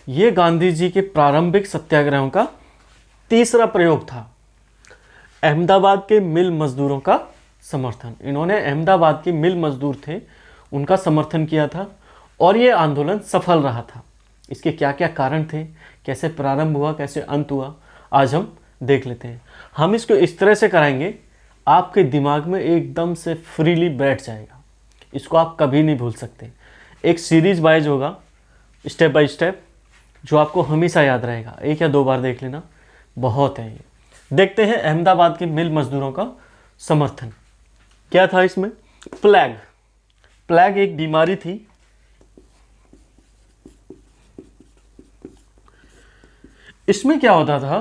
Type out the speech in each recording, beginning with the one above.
ये गांधी जी के प्रारंभिक सत्याग्रहों का तीसरा प्रयोग था। अहमदाबाद के मिल मजदूरों का समर्थन, इन्होंने अहमदाबाद के मिल मजदूर थे उनका समर्थन किया था और ये आंदोलन सफल रहा था। इसके क्या क्या कारण थे, कैसे प्रारंभ हुआ, कैसे अंत हुआ, आज हम देख लेते हैं। हम इसको इस तरह से कराएंगे आपके दिमाग में एकदम से फ्रीली बैठ जाएगा, इसको आप कभी नहीं भूल सकते। एक सीरीज वाइज होगा, स्टेप बाय स्टेप, जो आपको हमेशा याद रहेगा। एक या दो बार देख लेना, बहुत है ये। देखते हैं अहमदाबाद के मिल मजदूरों का समर्थन क्या था इसमें। प्लेग एक बीमारी थी। इसमें क्या होता था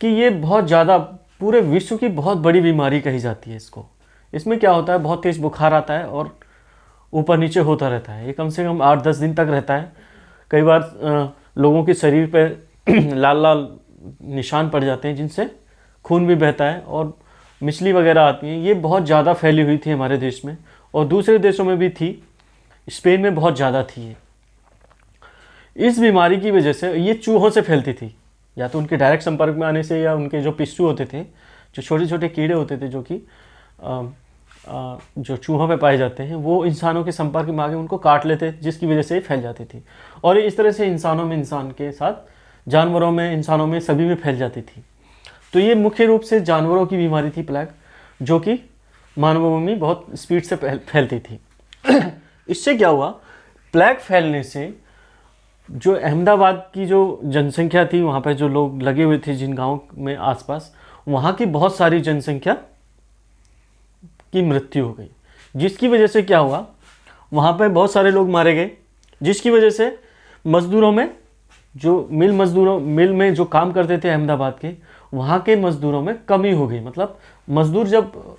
कि ये बहुत ज़्यादा पूरे विश्व की बहुत बड़ी बीमारी कही जाती है इसको। इसमें क्या होता है, बहुत तेज़ बुखार आता है और ऊपर नीचे होता रहता है। ये कम से कम 8-10 दिन तक रहता है। कई बार लोगों के शरीर पर लाल लाल निशान पड़ जाते हैं जिनसे खून भी बहता है और मिचली वगैरह आती हैं। ये बहुत ज़्यादा फैली हुई थी हमारे देश में और दूसरे देशों में भी थी। स्पेन में बहुत ज़्यादा थी ये। इस बीमारी की वजह से ये चूहों से फैलती थी, या तो उनके डायरेक्ट संपर्क में आने से, या उनके जो पिस्सू होते थे, जो छोटे छोटे कीड़े होते थे जो कि जो चूहों पे पाए जाते हैं, वो इंसानों के संपर्क में आके उनको काट लेते, जिसकी वजह से ये फैल जाती थी। और इस तरह से इंसानों में, इंसान के साथ जानवरों में, इंसानों में, सभी में फैल जाती थी। तो ये मुख्य रूप से जानवरों की बीमारी थी प्लेग, जो कि मानवों में बहुत स्पीड से फैलती थी। इससे क्या हुआ, प्लेग फैलने से जो अहमदाबाद की जो जनसंख्या थी, वहाँ पर जो लोग लगे हुए थे जिन गाँव में आसपास, वहाँ की बहुत सारी जनसंख्या की मृत्यु हो गई। जिसकी वजह से क्या हुआ, वहाँ पे बहुत सारे लोग मारे गए, जिसकी वजह से मज़दूरों में, जो मिल में जो काम करते थे अहमदाबाद के, वहाँ के मज़दूरों में कमी हो गई। मतलब मज़दूर, जब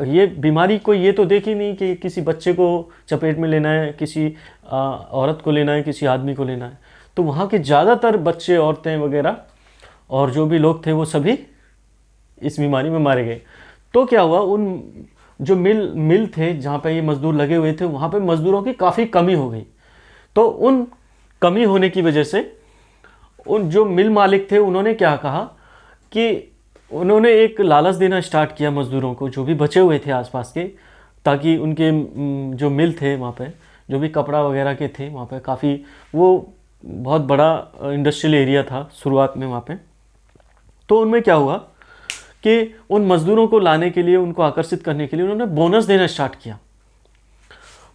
ये बीमारी को ये तो देख ही नहीं कि किसी बच्चे को चपेट में लेना है, किसी औरत को लेना है, किसी आदमी को लेना है, तो वहाँ के ज़्यादातर बच्चे, औरतें वगैरह और जो भी लोग थे वो सभी इस बीमारी में मारे गए। तो क्या हुआ, उन जो मिल थे जहाँ पे ये मज़दूर लगे हुए थे, वहाँ पे मज़दूरों की काफ़ी कमी हो गई। तो उन कमी होने की वजह से उन जो मिल मालिक थे उन्होंने क्या कहा कि उन्होंने एक लालच देना स्टार्ट किया मज़दूरों को, जो भी बचे हुए थे आसपास के, ताकि उनके जो मिल थे वहाँ पे, जो भी कपड़ा वगैरह के थे वहाँ पे, काफ़ी वो बहुत बड़ा इंडस्ट्रियल एरिया था शुरुआत में वहाँ पे। तो उनमें क्या हुआ कि उन मज़दूरों को लाने के लिए, उनको आकर्षित करने के लिए उन्होंने बोनस देना स्टार्ट किया।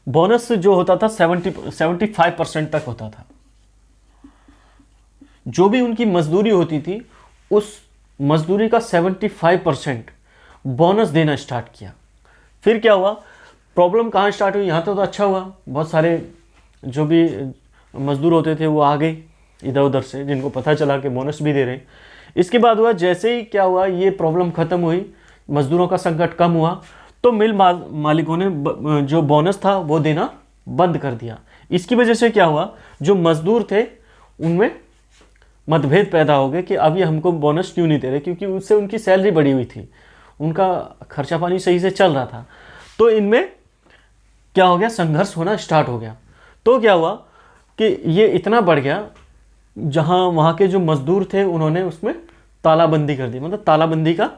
बोनस जो होता था 75% तक होता था। जो भी उनकी मजदूरी होती थी, उस मजदूरी का 75% बोनस देना स्टार्ट किया। फिर क्या हुआ, प्रॉब्लम कहाँ स्टार्ट हुई, यहाँ तो अच्छा हुआ, बहुत सारे जो भी मजदूर होते थे वो आ गए इधर उधर से, जिनको पता चला कि बोनस भी दे रहे हैं। इसके बाद हुआ, जैसे ही क्या हुआ, ये प्रॉब्लम ख़त्म हुई, मज़दूरों का संकट कम हुआ, तो मिल मालिकों ने जो बोनस था वो देना बंद कर दिया। इसकी वजह से क्या हुआ, जो मज़दूर थे उनमें मतभेद पैदा हो गए कि अब ये हमको बोनस क्यों नहीं दे रहे, क्योंकि उससे उनकी सैलरी बढ़ी हुई थी, उनका खर्चा पानी सही से चल रहा था। तो इनमें क्या हो गया, संघर्ष होना स्टार्ट हो गया। तो क्या हुआ कि ये इतना बढ़ गया, जहाँ वहाँ के जो मज़दूर थे उन्होंने उसमें तालाबंदी कर दी, मतलब तालाबंदी का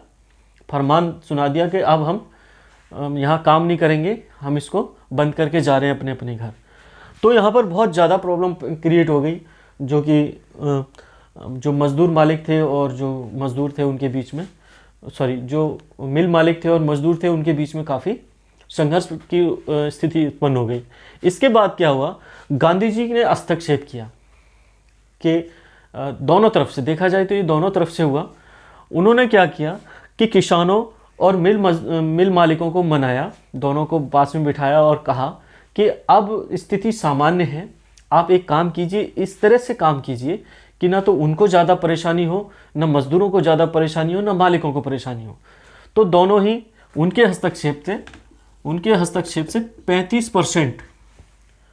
फरमान सुना दिया कि अब हम यहाँ काम नहीं करेंगे, हम इसको बंद करके जा रहे हैं अपने अपने घर। तो यहाँ पर बहुत ज़्यादा प्रॉब्लम क्रिएट हो गई, जो कि जो मज़दूर मालिक थे और जो मज़दूर थे उनके बीच में, जो मिल मालिक थे और मज़दूर थे उनके बीच में काफ़ी संघर्ष की स्थिति उत्पन्न हो गई। इसके बाद क्या हुआ, गांधी जी ने हस्तक्षेप किया कि दोनों तरफ से देखा जाए तो ये दोनों तरफ से हुआ। उन्होंने क्या किया कि किसानों और मिल मालिकों को मनाया, दोनों को पास में बिठाया और कहा कि अब स्थिति सामान्य है, आप एक काम कीजिए, इस तरह से काम कीजिए कि ना तो उनको ज़्यादा परेशानी हो, ना मज़दूरों को ज़्यादा परेशानी हो, ना मालिकों को परेशानी हो। तो दोनों ही उनके हस्तक्षेप से 35%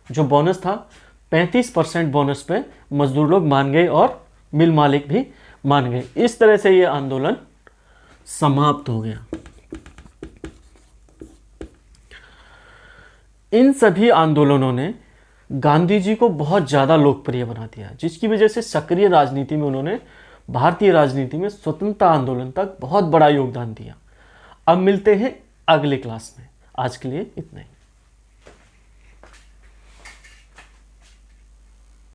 जो बोनस था, 35% बोनस पे मज़दूर लोग मान गए और मिल मालिक भी मान गए। इस तरह से ये आंदोलन समाप्त हो गया। इन सभी आंदोलनों ने गांधी जी को बहुत ज़्यादा लोकप्रिय बना दिया, जिसकी वजह से सक्रिय राजनीति में उन्होंने भारतीय राजनीति में स्वतंत्रता आंदोलन तक बहुत बड़ा योगदान दिया। अब मिलते हैं अगले क्लास में, आज के लिए इतना ही।